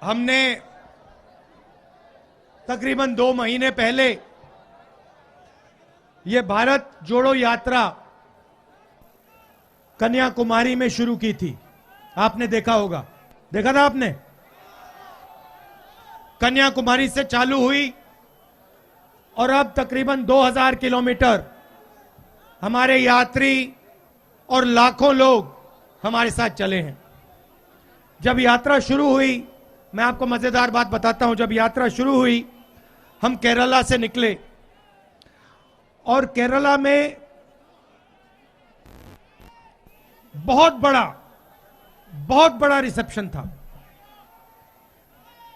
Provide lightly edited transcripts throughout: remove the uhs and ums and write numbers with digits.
हमने तकरीबन 2 महीने पहले ये भारत जोड़ो यात्रा कन्याकुमारी में शुरू की थी। आपने देखा होगा, देखा था आपने? कन्याकुमारी से चालू हुई और अब तकरीबन 2000 किलोमीटर हमारे यात्री और लाखों लोग हमारे साथ चले हैं। जब यात्रा शुरू हुई, मैं आपको मजेदार बात बताता हूं, जब यात्रा शुरू हुई हम केरला से निकले और केरला में बहुत बड़ा रिसेप्शन था।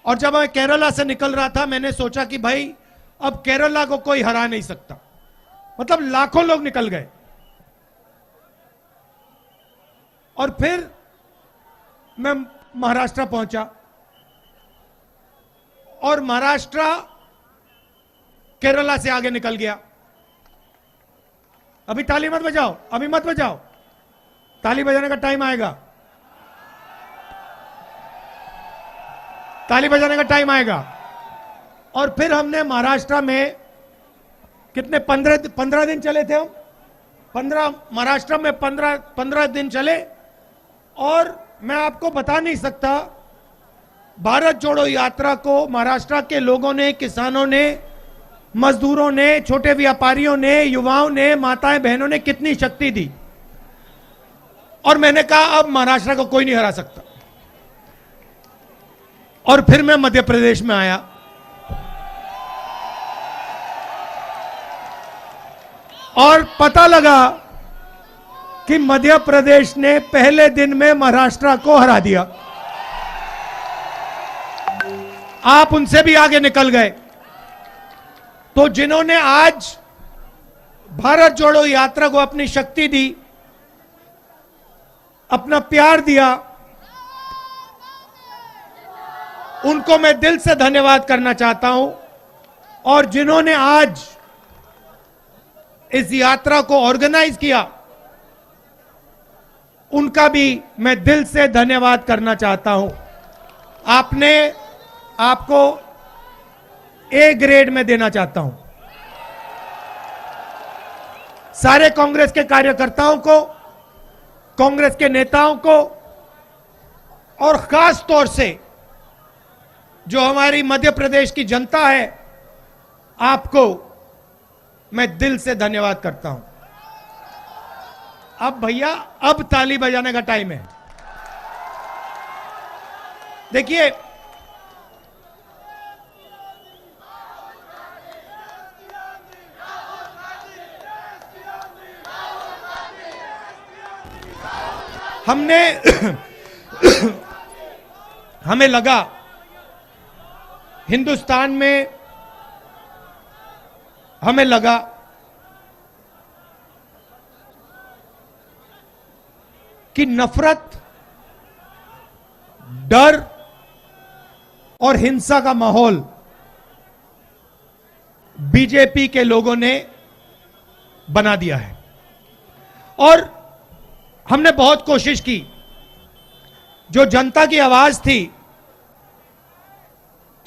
और जब मैं केरला से निकल रहा था, मैंने सोचा कि भाई अब केरला को कोई हरा नहीं सकता। मतलब लाखों लोग निकल गए। और फिर मैं महाराष्ट्र पहुंचा और महाराष्ट्र केरला से आगे निकल गया। अभी ताली मत बजाओ, अभी मत बजाओ, ताली बजाने का टाइम आएगा, ताली बजाने का टाइम आएगा। और फिर हमने महाराष्ट्र में कितने 15 दिन चले थे हम, महाराष्ट्र में 15 दिन चले। और मैं आपको बता नहीं सकता, भारत जोड़ो यात्रा को महाराष्ट्र के लोगों ने, किसानों ने, मजदूरों ने, छोटे व्यापारियों ने, युवाओं ने, माताएं बहनों ने कितनी शक्ति दी। और मैंने कहा अब महाराष्ट्र को कोई नहीं हरा सकता। और फिर मैं मध्य प्रदेश में आया और पता लगा कि मध्य प्रदेश ने पहले दिन में महाराष्ट्र को हरा दिया। आप उनसे भी आगे निकल गए। तो जिन्होंने आज भारत जोड़ो यात्रा को अपनी शक्ति दी, अपना प्यार दिया, उनको मैं दिल से धन्यवाद करना चाहता हूं। और जिन्होंने आज इस यात्रा को ऑर्गेनाइज किया, उनका भी मैं दिल से धन्यवाद करना चाहता हूं। आपको ए ग्रेड में देना चाहता हूं। सारे कांग्रेस के कार्यकर्ताओं को, कांग्रेस के नेताओं को, और खास तौर से जो हमारी मध्य प्रदेश की जनता है, आपको मैं दिल से धन्यवाद करता हूं। अब भैया, अब ताली बजाने का टाइम है। देखिए, हमें लगा हिंदुस्तान में, हमें लगा कि नफरत, डर और हिंसा का माहौल बीजेपी के लोगों ने बना दिया है। और हमने बहुत कोशिश की, जो जनता की आवाज थी,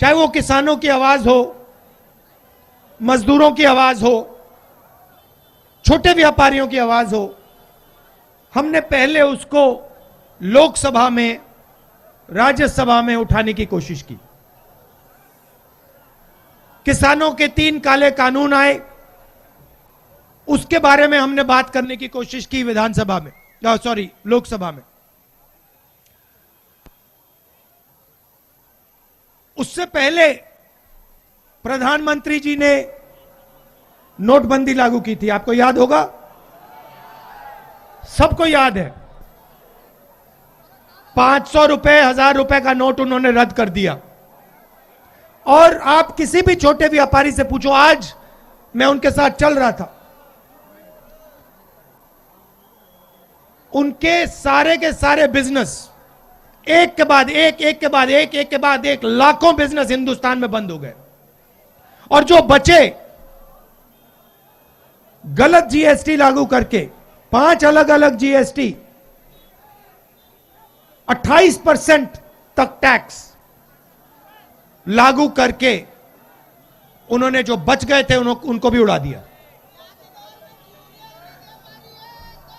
चाहे वो किसानों की आवाज हो, मजदूरों की आवाज हो, छोटे व्यापारियों की आवाज हो, हमने पहले उसको लोकसभा में, राज्यसभा में उठाने की कोशिश की। किसानों के 3 काले कानून आए, उसके बारे में हमने बात करने की कोशिश की विधानसभा में, लोकसभा में। उससे पहले प्रधानमंत्री जी ने नोटबंदी लागू की थी, आपको याद होगा, सबको याद है। 500 रुपए, 1000 रुपए का नोट उन्होंने रद्द कर दिया। और आप किसी भी छोटे व्यापारी से पूछो, आज मैं उनके साथ चल रहा था, उनके सारे के सारे बिजनेस एक के बाद एक, एक के बाद एक, एक के बाद एक, लाखों बिजनेस हिंदुस्तान में बंद हो गए। और जो बचे, गलत जीएसटी लागू करके, 5 अलग अलग जीएसटी, 28% तक टैक्स, लागू करके उन्होंने जो बच गए थे उनको भी उड़ा दिया।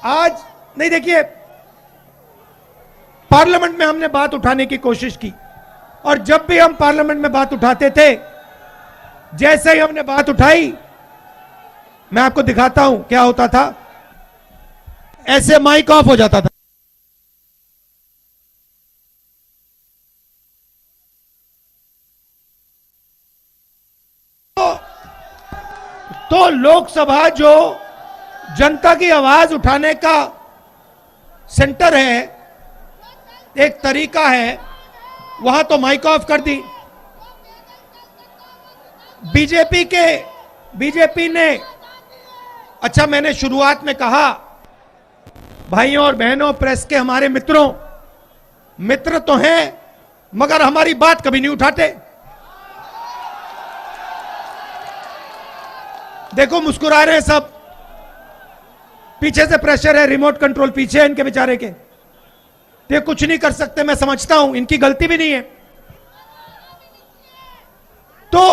आज नहीं, देखिए, पार्लियामेंट में हमने बात उठाने की कोशिश की और जब भी हम पार्लियामेंट में बात उठाते थे, जैसे ही हमने बात उठाई, मैं आपको दिखाता हूं क्या होता था, ऐसे माइक ऑफ हो जाता था। तो लोकसभा जो जनता की आवाज उठाने का सेंटर है, एक तरीका है, वहां तो माइक ऑफ कर दी। बीजेपी ने, अच्छा, मैंने शुरुआत में कहा, भाइयों और बहनों, प्रेस के हमारे मित्र तो हैं, मगर हमारी बात कभी नहीं उठाते। देखो मुस्कुरा रहे हैं सब, पीछे से प्रेशर है, रिमोट कंट्रोल पीछे है इनके बेचारे के, ये कुछ नहीं कर सकते। मैं समझता हूं इनकी गलती भी नहीं है। तो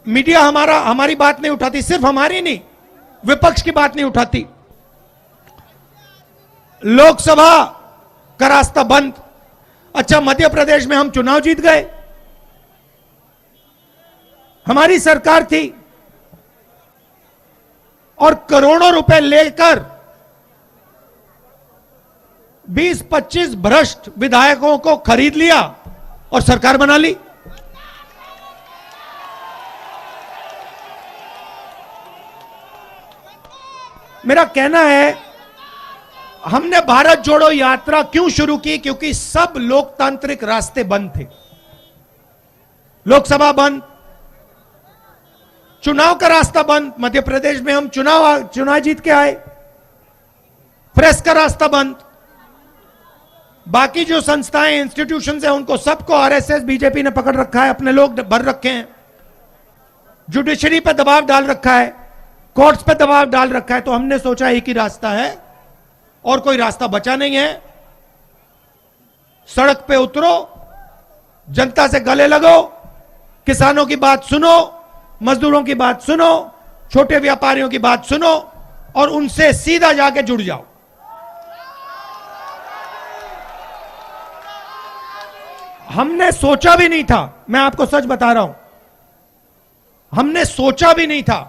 मीडिया हमारी बात नहीं उठाती, सिर्फ हमारी नहीं, विपक्ष की बात नहीं उठाती। लोकसभा का रास्ता बंद। अच्छा, मध्य प्रदेश में हम चुनाव जीत गए, हमारी सरकार थी और करोड़ों रुपए लेकर 20-25 भ्रष्ट विधायकों को खरीद लिया और सरकार बना ली। मेरा कहना है, हमने भारत जोड़ो यात्रा क्यों शुरू की? क्योंकि सब लोकतांत्रिक रास्ते बंद थे। लोकसभा बंद, चुनाव का रास्ता बंद, मध्य प्रदेश में हम चुनाव जीत के आए, प्रेस का रास्ता बंद, बाकी जो संस्थाएं, इंस्टीट्यूशंस हैं, उनको सबको आरएसएस, बीजेपी ने पकड़ रखा है, अपने लोग भर रखे हैं, जुडिशरी पे दबाव डाल रखा है, कोर्ट्स पे दबाव डाल रखा है। तो हमने सोचा एक ही रास्ता है और कोई रास्ता बचा नहीं है, सड़क पे उतरो, जनता से गले लगो, किसानों की बात सुनो, मजदूरों की बात सुनो, छोटे व्यापारियों की बात सुनो और उनसे सीधा जाके जुड़ जाओ। हमने सोचा भी नहीं था, मैं आपको सच बता रहा हूं, हमने सोचा भी नहीं था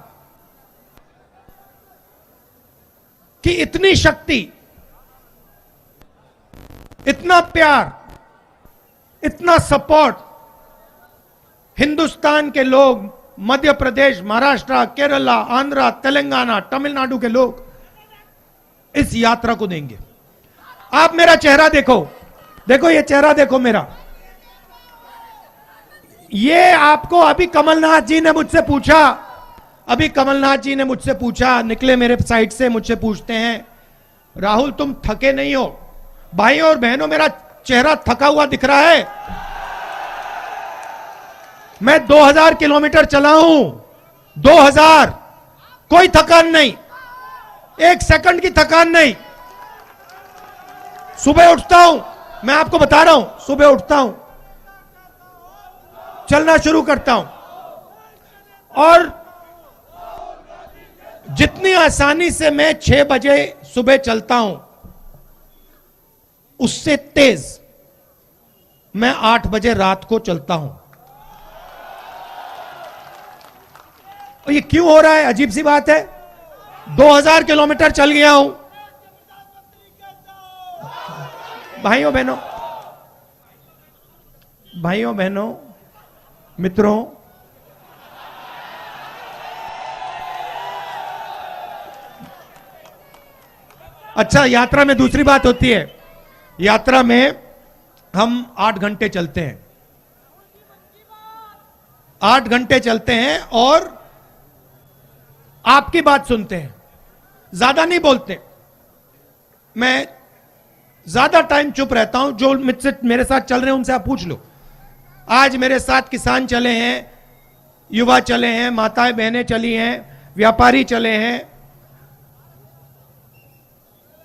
कि इतनी शक्ति, इतना प्यार, इतना सपोर्ट हिंदुस्तान के लोग, मध्य प्रदेश, महाराष्ट्र, केरला, आंध्र, तेलंगाना, तमिलनाडु के लोग इस यात्रा को देंगे। आप मेरा चेहरा देखो, देखो ये चेहरा देखो मेरा, ये आपको अभी कमलनाथ जी ने मुझसे पूछा, निकले मेरे साइड से, मुझसे पूछते हैं, राहुल तुम थके नहीं हो? भाइयों और बहनों, मेरा चेहरा थका हुआ दिख रहा है? मैं 2000 किलोमीटर चला हूं, 2000, कोई थकान नहीं, एक सेकंड की थकान नहीं। सुबह उठता हूं, मैं आपको बता रहा हूं, सुबह उठता हूं, चलना शुरू करता हूं और जितनी आसानी से मैं 6 बजे सुबह चलता हूं, उससे तेज मैं 8 बजे रात को चलता हूं। और ये क्यों हो रहा है? अजीब सी बात है, 2000 किलोमीटर चल गया हूं। भाइयों बहनों, मित्रों, अच्छा, यात्रा में दूसरी बात होती है, यात्रा में हम 8 घंटे चलते हैं, 8 घंटे चलते हैं और आपकी बात सुनते हैं, ज्यादा नहीं बोलते। मैं ज्यादा टाइम चुप रहता हूं। जो मेरे साथ चल रहे हैं उनसे आप पूछ लो। आज मेरे साथ किसान चले हैं, युवा चले हैं, माताएं बहनें चली हैं, व्यापारी चले हैं,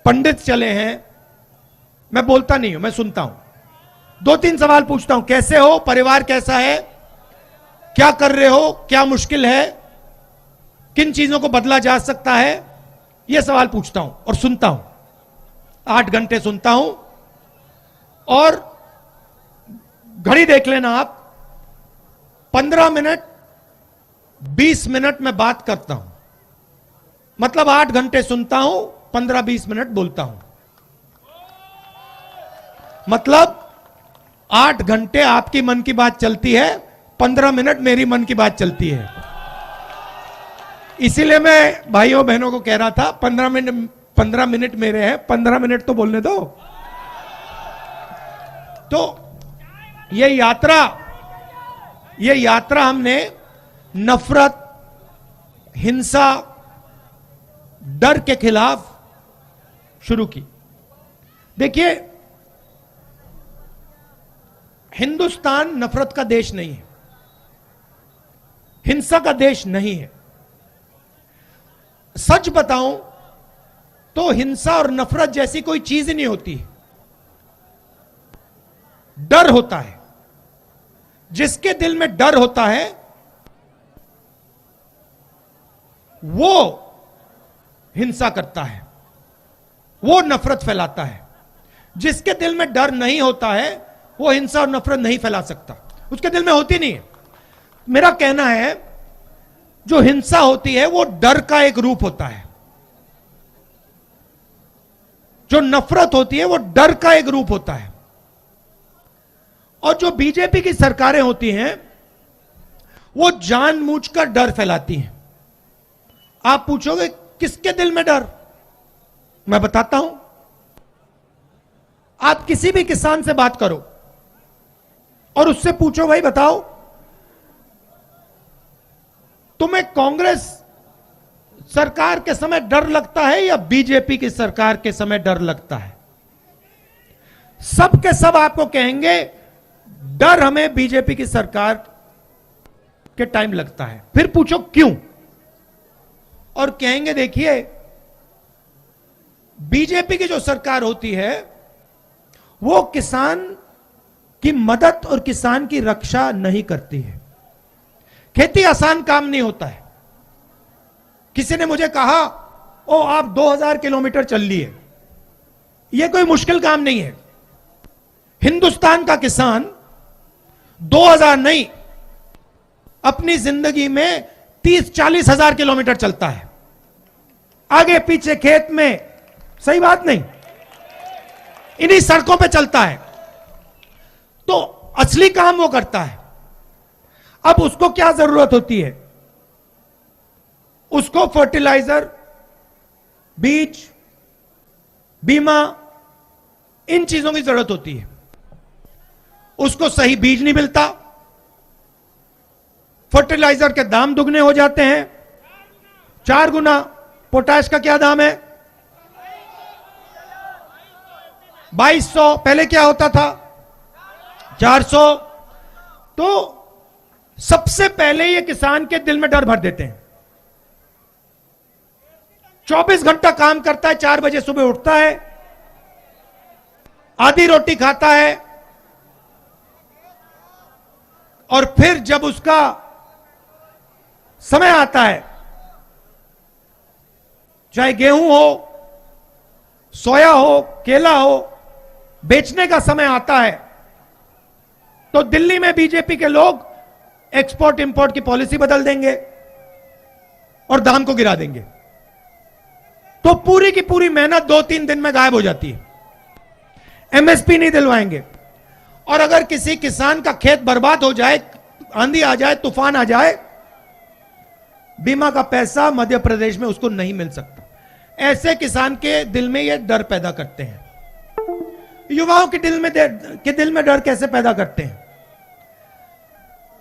पंडित चले हैं। मैं बोलता नहीं हूं, मैं सुनता हूं। 2-3 सवाल पूछता हूं। कैसे हो, परिवार कैसा है, क्या कर रहे हो, क्या मुश्किल है, किन चीजों को बदला जा सकता है, यह सवाल पूछता हूं और सुनता हूं। 8 घंटे सुनता हूं और घड़ी देख लेना आप, 15 मिनट 20 मिनट में बात करता हूं, मतलब 8 घंटे सुनता हूं, 15-20 मिनट बोलता हूं, मतलब 8 घंटे आपकी मन की बात चलती है, 15 मिनट मेरी मन की बात चलती है। इसीलिए मैं भाइयों बहनों को कह रहा था 15 मिनट मेरे हैं, 15 मिनट तो बोलने दो। तो ये यात्रा हमने नफरत, हिंसा, डर के खिलाफ शुरू की। देखिए, हिंदुस्तान नफरत का देश नहीं है, हिंसा का देश नहीं है। सच बताऊं तो हिंसा और नफरत जैसी कोई चीज ही नहीं होती। डर होता है, जिसके दिल में डर होता है वो हिंसा करता है, वो नफरत फैलाता है। जिसके दिल में डर नहीं होता है वो हिंसा और नफरत नहीं फैला सकता, उसके दिल में होती नहीं है। मेरा कहना है जो हिंसा होती है वो डर का एक रूप होता है, जो नफरत होती है वो डर का एक रूप होता है। और जो बीजेपी की सरकारें होती हैं वो जानबूझकर डर फैलाती हैं। आप पूछोगे किसके दिल में डर, मैं बताता हूं। आप किसी भी किसान से बात करो और उससे पूछो, भाई बताओ तुम्हें कांग्रेस सरकार के समय डर लगता है या बीजेपी की सरकार के समय डर लगता है? सब के सब आपको कहेंगे डर हमें बीजेपी की सरकार के टाइम लगता है। फिर पूछो क्यों, और कहेंगे देखिए बीजेपी की जो सरकार होती है वो किसान की मदद और किसान की रक्षा नहीं करती है। खेती आसान काम नहीं होता है। किसी ने मुझे कहा ओ आप 2000 किलोमीटर चल लिए, यह कोई मुश्किल काम नहीं है। हिंदुस्तान का किसान 2000 नहीं, अपनी जिंदगी में 30-40 हजार किलोमीटर चलता है, आगे पीछे खेत में, सही बात नहीं, इन्हीं सड़कों पे चलता है। तो असली काम वो करता है। अब उसको क्या जरूरत होती है? उसको फर्टिलाइजर, बीज, बीमा, इन चीजों की जरूरत होती है। उसको सही बीज नहीं मिलता, फर्टिलाइजर के दाम दुगने हो जाते हैं, 4 गुना। पोटाश का क्या दाम है? 2200, पहले क्या होता था? 400। तो सबसे पहले ये किसान के दिल में डर भर देते हैं। 24 घंटा काम करता है, 4 बजे सुबह उठता है, आधी रोटी खाता है, और फिर जब उसका समय आता है, चाहे गेहूं हो, सोया हो, केला हो, बेचने का समय आता है, तो दिल्ली में बीजेपी के लोग एक्सपोर्ट इंपोर्ट की पॉलिसी बदल देंगे और दाम को गिरा देंगे। तो पूरी की पूरी मेहनत 2-3 दिन में गायब हो जाती है। एमएसपी नहीं दिलवाएंगे। और अगर किसी किसान का खेत बर्बाद हो जाए, आंधी आ जाए, तूफान आ जाए, बीमा का पैसा मध्य प्रदेश में उसको नहीं मिल सकता। ऐसे किसान के दिल में ये डर पैदा करते हैं। युवाओं के दिल में डर कैसे पैदा करते हैं?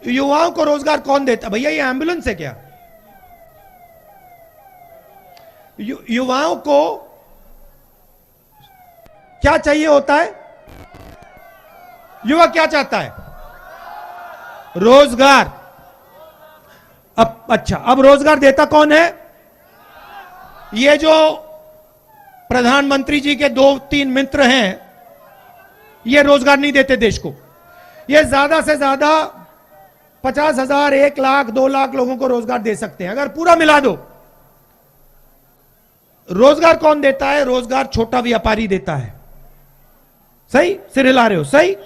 युवाओं को रोजगार कौन देता? भैया ये एम्बुलेंस है क्या? युवाओं को क्या चाहिए होता है? युवा क्या चाहता है? रोजगार। अब रोजगार देता कौन है? ये जो प्रधानमंत्री जी के 2-3 मित्र हैं, ये रोजगार नहीं देते देश को। ये ज्यादा से ज्यादा 50,000, 1 लाख, 2 लाख लोगों को रोजगार दे सकते हैं। अगर पूरा मिला दो, रोजगार कौन देता है? रोजगार छोटा व्यापारी देता है। सही सिर हिला रहे हो? सही।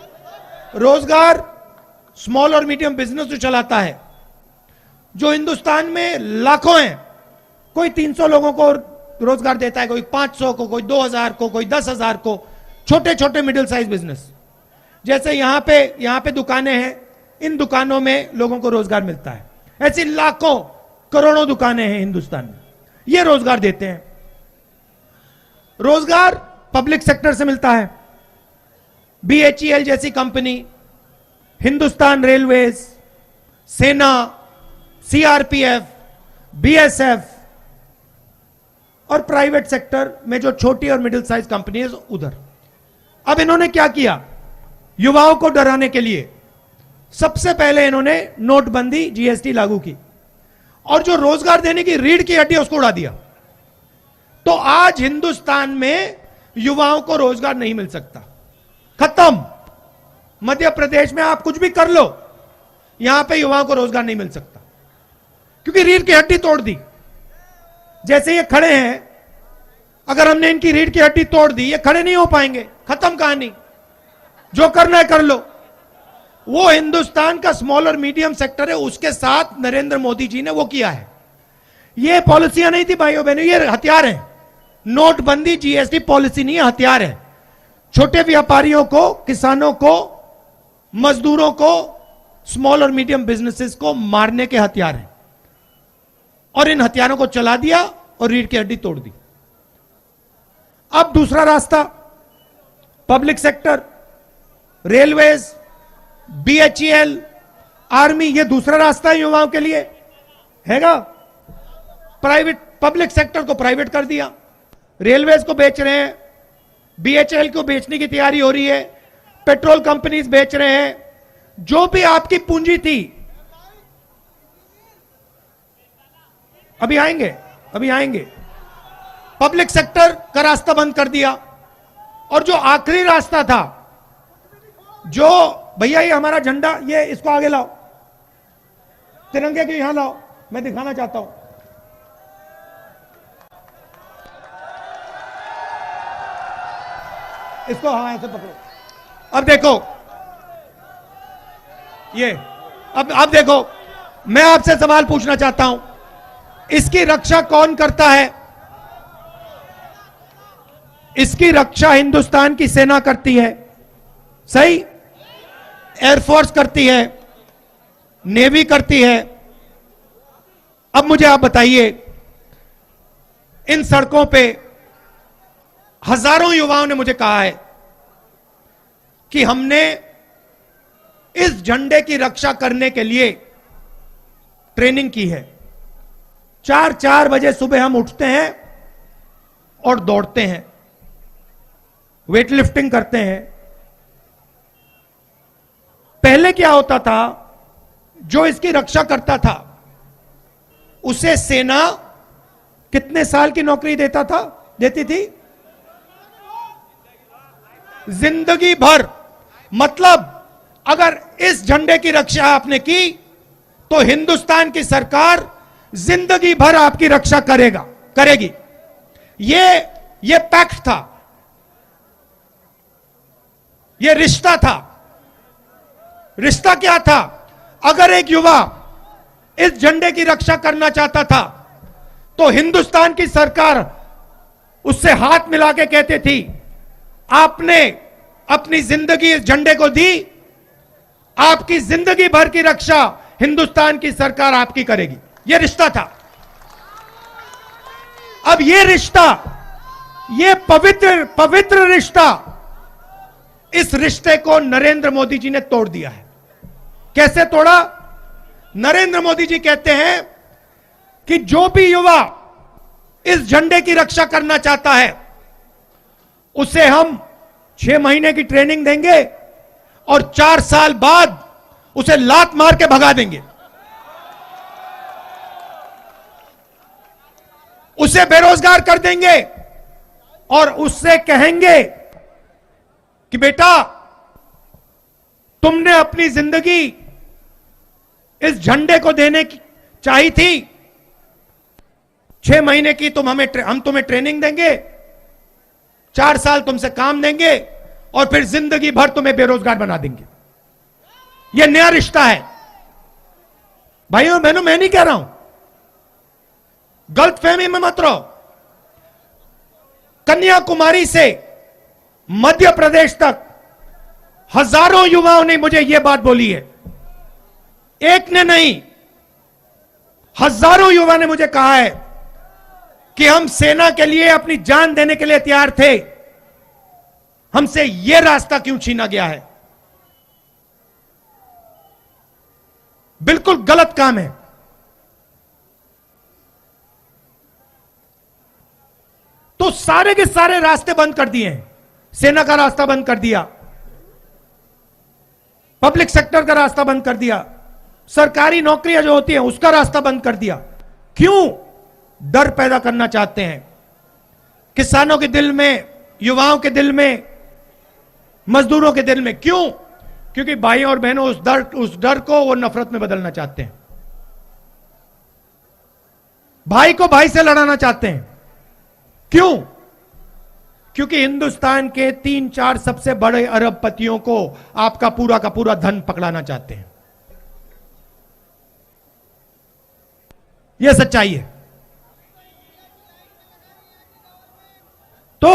रोजगार स्मॉल और मीडियम बिजनेस जो चलाता है, जो हिंदुस्तान में लाखों हैं, कोई 300 लोगों को रोजगार देता है, कोई 500 को, कोई 2,000 को, कोई 10,000 को। छोटे छोटे मिडिल साइज बिजनेस, जैसे यहां पे दुकानें हैं, इन दुकानों में लोगों को रोजगार मिलता है। ऐसी लाखों करोड़ों दुकानें हैं हिंदुस्तान में, ये रोजगार देते हैं। रोजगार पब्लिक सेक्टर से मिलता है। BHEL जैसी कंपनी, हिंदुस्तान रेलवेज, सेना, CRPF, BSF और प्राइवेट सेक्टर में जो छोटी और मिडिल साइज कंपनी है उधर। अब इन्होंने क्या किया? युवाओं को डराने के लिए सबसे पहले इन्होंने नोटबंदी, GST लागू की और जो रोजगार देने की रीढ़ की हड्डी उसको उड़ा दिया। तो आज हिंदुस्तान में युवाओं को रोजगार नहीं मिल सकता, खत्म। मध्य प्रदेश में आप कुछ भी कर लो, यहां पे युवाओं को रोजगार नहीं मिल सकता, क्योंकि रीढ़ की हड्डी तोड़ दी। जैसे ये खड़े हैं, अगर हमने इनकी रीढ़ की हड्डी तोड़ दी, ये खड़े नहीं हो पाएंगे, खत्म कहानी। जो करना है कर लो। वो हिंदुस्तान का स्मॉल और मीडियम सेक्टर है, उसके साथ नरेंद्र मोदी जी ने वो किया है। ये पॉलिसियां नहीं थी भाइयों बहनों, ये हथियार है। नोटबंदी, GST पॉलिसी नहीं है, हथियार है। छोटे व्यापारियों को, किसानों को, मजदूरों को, स्मॉल और मीडियम बिजनेसेस को मारने के हथियार हैं। और इन हथियारों को चला दिया और रीढ़ की हड्डी तोड़ दी। अब दूसरा रास्ता, public sector, railways, BHEL, army, ये दूसरा रास्ता है युवाओं के लिए, हैगा। प्राइवेट, पब्लिक सेक्टर को प्राइवेट कर दिया, रेलवेज को बेच रहे हैं, BHEL को बेचने की तैयारी हो रही है, पेट्रोल कंपनीज बेच रहे हैं। जो भी आपकी पूंजी थी, अभी आएंगे, पब्लिक सेक्टर का रास्ता बंद कर दिया। और जो आखिरी रास्ता था, जो भैया ये हमारा झंडा, ये इसको आगे लाओ, तिरंगे के यहां लाओ, मैं दिखाना चाहता हूं। इसको हाँ ऐसे पकड़ो। अब देखो ये, अब देखो, मैं आपसे सवाल पूछना चाहता हूं, इसकी रक्षा कौन करता है? इसकी रक्षा हिंदुस्तान की सेना करती है, सही? एयरफोर्स करती है, नेवी करती है। अब मुझे आप बताइए, इन सड़कों पे हजारों युवाओं ने मुझे कहा है कि हमने इस झंडे की रक्षा करने के लिए ट्रेनिंग की है। 4 बजे सुबह हम उठते हैं और दौड़ते हैं, वेट लिफ्टिंग करते हैं। पहले क्या होता था, जो इसकी रक्षा करता था उसे सेना कितने साल की नौकरी देती थी? जिंदगी भर। मतलब अगर इस झंडे की रक्षा आपने की तो हिंदुस्तान की सरकार जिंदगी भर आपकी रक्षा करेगी। ये पैक्ट था, ये रिश्ता था। रिश्ता क्या था? अगर एक युवा इस झंडे की रक्षा करना चाहता था तो हिंदुस्तान की सरकार उससे हाथ मिला के कहती थी, आपने अपनी जिंदगी इस झंडे को दी, आपकी जिंदगी भर की रक्षा हिंदुस्तान की सरकार आपकी करेगी। यह रिश्ता था। अब यह रिश्ता, यह पवित्र रिश्ता, इस रिश्ते को नरेंद्र मोदी जी ने तोड़ दिया है। कैसे तोड़ा? नरेंद्र मोदी जी कहते हैं कि जो भी युवा इस झंडे की रक्षा करना चाहता है उसे हम 6 महीने की ट्रेनिंग देंगे और 4 साल बाद उसे लात मार के भगा देंगे, उसे बेरोजगार कर देंगे और उससे कहेंगे कि बेटा तुमने अपनी जिंदगी इस झंडे को देने की चाहिए थी। 6 महीने की हम तुम्हें ट्रेनिंग देंगे, 4 साल तुमसे काम देंगे और फिर जिंदगी भर तुम्हें बेरोजगार बना देंगे। यह नया रिश्ता है भाइयों और बहनों। मैं नहीं कह रहा हूं, गलतफहमी में मत रहो। कन्याकुमारी से मध्य प्रदेश तक हजारों युवाओं ने मुझे यह बात बोली है, एक ने नहीं, हजारों युवा ने मुझे कहा है कि हम सेना के लिए अपनी जान देने के लिए तैयार थे, हमसे यह रास्ता क्यों छीना गया है। बिल्कुल गलत काम है। तो सारे के सारे रास्ते बंद कर दिए हैं। सेना का रास्ता बंद कर दिया, पब्लिक सेक्टर का रास्ता बंद कर दिया, सरकारी नौकरियां जो होती हैं उसका रास्ता बंद कर दिया। क्यों? डर पैदा करना चाहते हैं किसानों के दिल में, युवाओं के दिल में, मजदूरों के दिल में। क्यों? क्योंकि भाई और बहनों उस डर को वो नफरत में बदलना चाहते हैं। भाई को भाई से लड़ाना चाहते हैं। क्यों? क्योंकि हिंदुस्तान के 3-4 सबसे बड़े अरबपतियों को आपका पूरा का पूरा धन पकड़ाना चाहते हैं। यह सच्चाई है। तो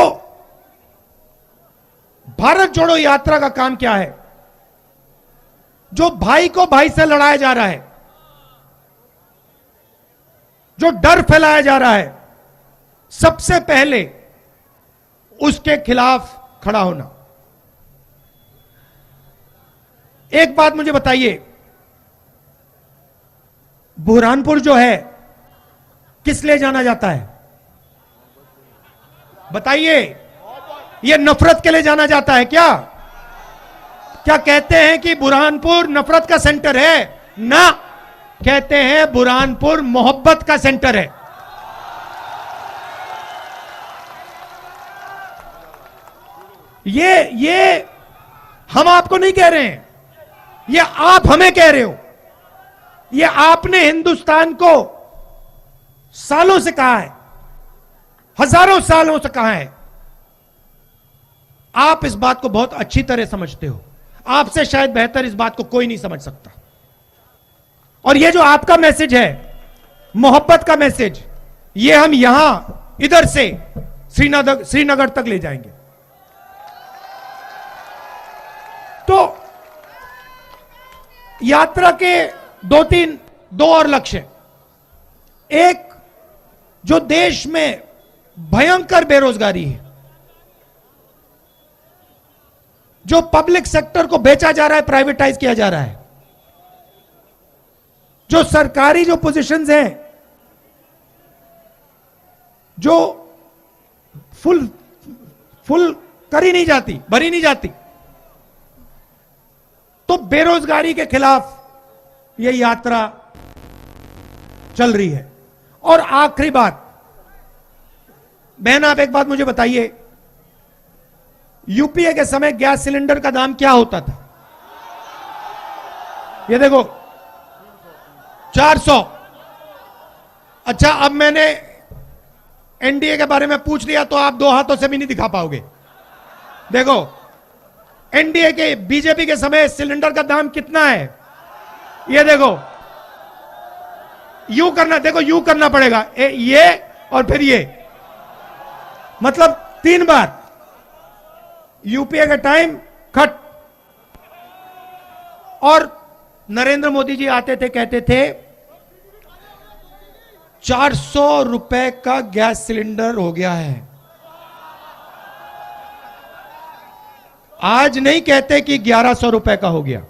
भारत जोड़ो यात्रा का काम क्या है? जो भाई को भाई से लड़ाया जा रहा है, जो डर फैलाया जा रहा है, सबसे पहले उसके खिलाफ खड़ा होना। एक बात मुझे बताइए, बुरहानपुर जो है किस लिए जाना जाता है? बताइए। यह नफरत के लिए जाना जाता है क्या? क्या कहते हैं कि बुरहानपुर नफरत का सेंटर है? ना, कहते हैं बुरहानपुर मोहब्बत का सेंटर है। ये हम आपको नहीं कह रहे हैं, ये आप हमें कह रहे हो। ये आपने हिंदुस्तान को सालों से कहा है, हजारों सालों से कहा है। आप इस बात को बहुत अच्छी तरह समझते हो। आपसे शायद बेहतर इस बात को कोई नहीं समझ सकता। और ये जो आपका मैसेज है, मोहब्बत का मैसेज, ये हम यहां इधर से श्रीनगर तक ले जाएंगे। तो यात्रा के दो और लक्ष्य हैं। एक, जो देश में भयंकर बेरोजगारी है, जो पब्लिक सेक्टर को बेचा जा रहा है, प्राइवेटाइज किया जा रहा है, जो सरकारी जो पोजीशंस हैं जो फुल करी नहीं जाती, भरी नहीं जाती, तो बेरोजगारी के खिलाफ यह यात्रा चल रही है। और आखिरी बात, बहन आप एक बात मुझे बताइए, यूपीए के समय गैस सिलेंडर का दाम क्या होता था? ये देखो 400। अच्छा, अब मैंने एनडीए के बारे में पूछ लिया तो आप 2 हाथों से भी नहीं दिखा पाओगे। देखो एनडीए के, बीजेपी के समय सिलेंडर का दाम कितना है? ये देखो, यूं करना, देखो यूं करना पड़ेगा, ये और फिर ये, मतलब 3 बार। यूपीए का टाइम कट। और नरेंद्र मोदी जी आते थे, कहते थे 400 रुपए का गैस सिलेंडर हो गया है। आज नहीं कहते कि 1100 रुपए का हो गया।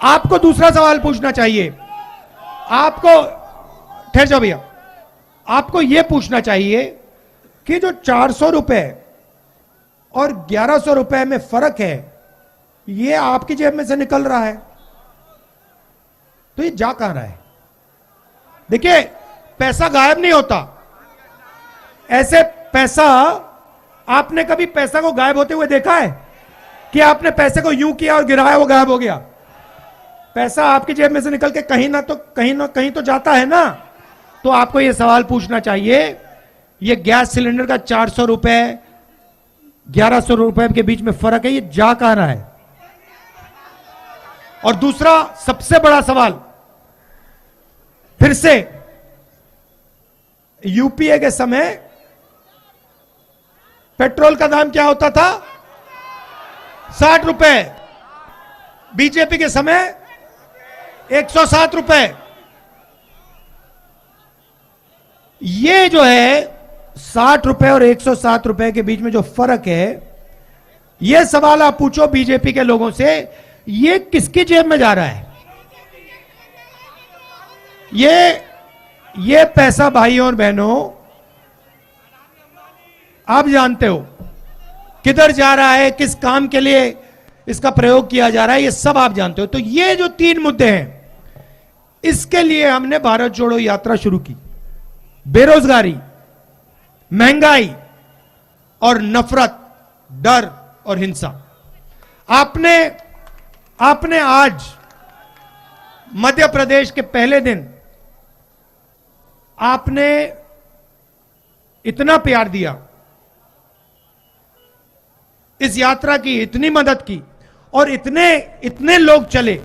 आपको दूसरा सवाल पूछना चाहिए। आपको, ठहर जाओ भैया, आपको यह पूछना चाहिए कि जो 400 रुपए और 1100 रुपए में फर्क है, यह आपकी जेब में से निकल रहा है, तो ये जा कहां रहा है? देखिए, पैसा गायब नहीं होता। ऐसे पैसा, आपने कभी पैसा को गायब होते हुए देखा है? कि आपने पैसे को यूं किया और गिराया, वो गायब हो गया? पैसा आपकी जेब में से निकल के कहीं ना कहीं तो जाता है ना। तो आपको यह सवाल पूछना चाहिए, ये गैस सिलेंडर का 400 रुपए 1100 रुपए के बीच में फर्क है, ये जा कहां रहा है? और दूसरा सबसे बड़ा सवाल, फिर से यूपीए के समय पेट्रोल का दाम क्या होता था? 60 रुपए। बीजेपी के समय 107 रुपए। ये जो है 60 रुपए और 107 रुपए के बीच में जो फर्क है, यह सवाल आप पूछो बीजेपी के लोगों से, ये किसकी जेब में जा रहा है? ये पैसा भाइयों और बहनों, आप जानते हो किधर जा रहा है, किस काम के लिए इसका प्रयोग किया जा रहा है, ये सब आप जानते हो। तो ये जो 3 मुद्दे हैं, इसके लिए हमने भारत जोड़ो यात्रा शुरू की। बेरोजगारी, महंगाई और नफरत, डर और हिंसा। आपने आज मध्य प्रदेश के पहले दिन आपने इतना प्यार दिया, इस यात्रा की इतनी मदद की और इतने लोग चले,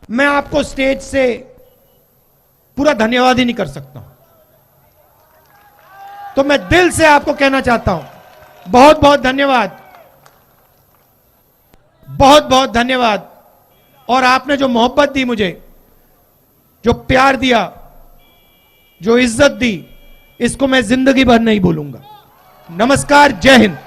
मैं आपको स्टेज से पूरा धन्यवाद ही नहीं कर सकता हूं। तो मैं दिल से आपको कहना चाहता हूं, बहुत बहुत धन्यवाद, बहुत बहुत धन्यवाद। और आपने जो मोहब्बत दी मुझे, जो प्यार दिया, जो इज्जत दी, इसको मैं जिंदगी भर नहीं भूलूंगा। नमस्कार, जय हिंद।